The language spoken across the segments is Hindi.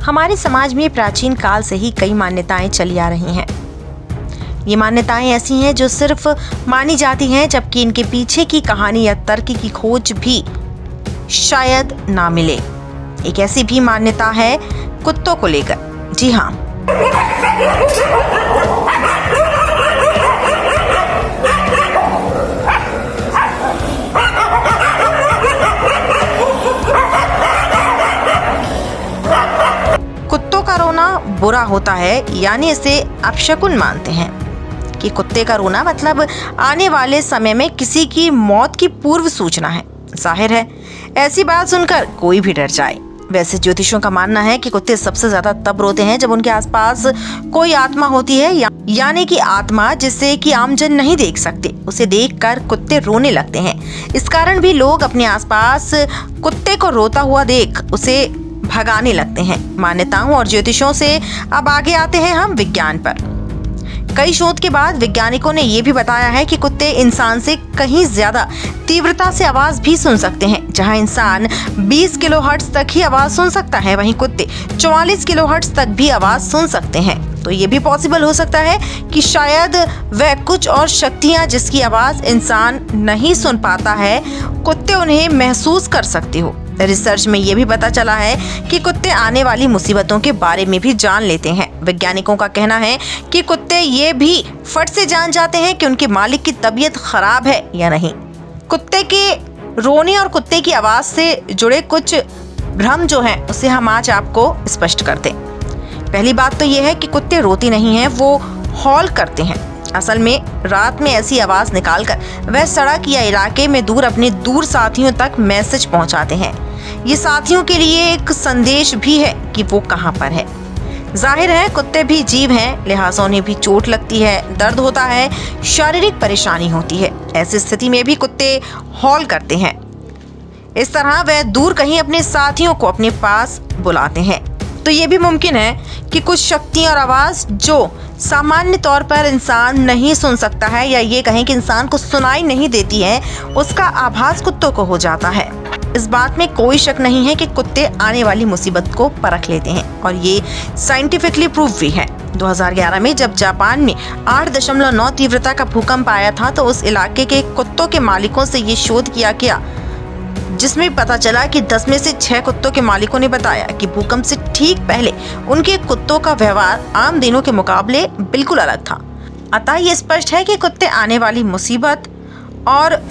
हमारे समाज में प्राचीन काल से ही कई मान्यताएं चली आ रही हैं। ये मान्यताएं ऐसी हैं जो सिर्फ मानी जाती हैं, जबकि इनके पीछे की कहानी या तर्क की खोज भी शायद ना मिले। एक ऐसी भी मान्यता है कुत्तों को लेकर। जी हाँ, कुत्तों का रोना बुरा होता है, यानी इसे अपशकुन मानते हैं कि कुत्ते का रोना मतलब आने वाले समय में किसी की मौत की पूर्व सूचना है। जाहिर है, ऐसी बात सुनकर कोई भी डर जाए। वैसे ज्योतिषियों का मानना है कि कुत्ते सबसे ज्यादा तब रोते हैं जब उनके आसपास कोई आत्मा होती है, यानी कि आत्मा जिसे कि आमजन नहीं देख सकते, उसे देखकर कुत्ते रोने लगते हैं। इस कारण भी लोग अपने आसपास कुत्ते को रोता हुआ देख उसे भगाने लगते हैं। मान्यताओं और ज्योतिषों से अब आगे आते हैं हम विज्ञान पर। कई शोध के बाद वैज्ञानिकों ने यह भी बताया है कि कुत्ते इंसान से कहीं ज्यादा तीव्रता से आवाज भी सुन सकते हैं। जहां इंसान 20 किलोहर्ट्ज तक ही आवाज सुन सकता है, वहीं कुत्ते 44 किलोहर्ट्ज तक भी आवाज सुन सकते हैं। तो ये भी पॉसिबल हो सकता है कि शायद वह कुछ और शक्तियां जिसकी आवाज इंसान नहीं सुन पाता है, कुत्ते उन्हें महसूस कर सकते हो। रिसर्च में यह भी पता चला है कि कुत्ते आने वाली मुसीबतों के बारे में भी जान लेते हैं। वैज्ञानिकों का कहना है कि कुत्ते ये भी फट से जान जाते हैं कि उनके मालिक की तबीयत खराब है या नहीं। कुत्ते के रोने और कुत्ते की आवाज से जुड़े कुछ भ्रम जो हैं, उसे हम आज आपको स्पष्ट करते हैं। पहली बात तो यह है कि कुत्ते रोते नहीं हैं, वो हॉल करते हैं। असल में रात में ऐसी आवाज निकालकर वह सड़क या इलाके में अपने दूर साथियों तक मैसेज पहुंचाते हैं। ये साथियों के लिए एक संदेश भी है कि वो कहां पर है। जाहिर है, कुत्ते भी जीव हैं, लिहाजा उन्हें भी चोट लगती है, दर्द होता है, शारीरिक परेशानी होती है। ऐसी स्थिति में भी कुत्ते हॉल करते हैं। इस तरह वह दूर कहीं अपने साथियों को अपने पास बुलाते हैं। तो ये भी मुमकिन है कि कुछ शक्तियां और आवाज जो सामान्य तौर पर इंसान नहीं सुन सकता है, या ये कहें कि इंसान को सुनाई नहीं देती है, उसका आभास कुत्तों को हो जाता है। इस बात में कोई शक नहीं है कि कुत्ते आने वाली मुसीबत को परख लेते हैं, और ये साइंटिफिकली प्रूफ भी है। 2011 में जब जापान में 8.9 तीव्रता का भूकंप आया था, तो उस इलाके के कुत्तों के मालिकों से ये शोध किया गया, जिसमें पता चला कि 10 में से 6 कुत्तों के मालिकों ने बताया कि भूकंप से ठीक पहले उनके कुत्तों का व्यवहार आम दिनों के मुकाबले बिल्कुल अलग था। अतः ये स्पष्ट है कि कुत्ते आने वाली मुसीबत और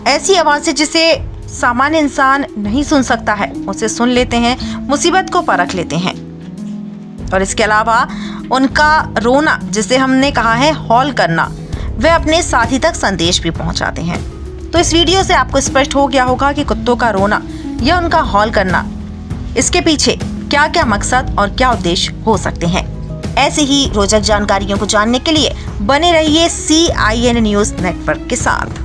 ऐसी आवाज़ें जिसे सामान्य इंसान नहीं सुन सकता है, उसे सुन लेते हैं, मुसीबत को परख लेते हैं। और इसके अलावा उनका रोना, जिसे हमने कहा है हॉल करना, वह अपने साथी तक संदेश भी पहुंचाते हैं। तो इस वीडियो से आपको स्पष्ट हो गया होगा कि कुत्तों का रोना या उनका हॉल करना, इसके पीछे क्या क्या मकसद और क्या उद्देश्य हो सकते हैं। ऐसे ही रोचक जानकारियों को जानने के लिए बने रहिए CIN न्यूज़ नेटवर्क के साथ।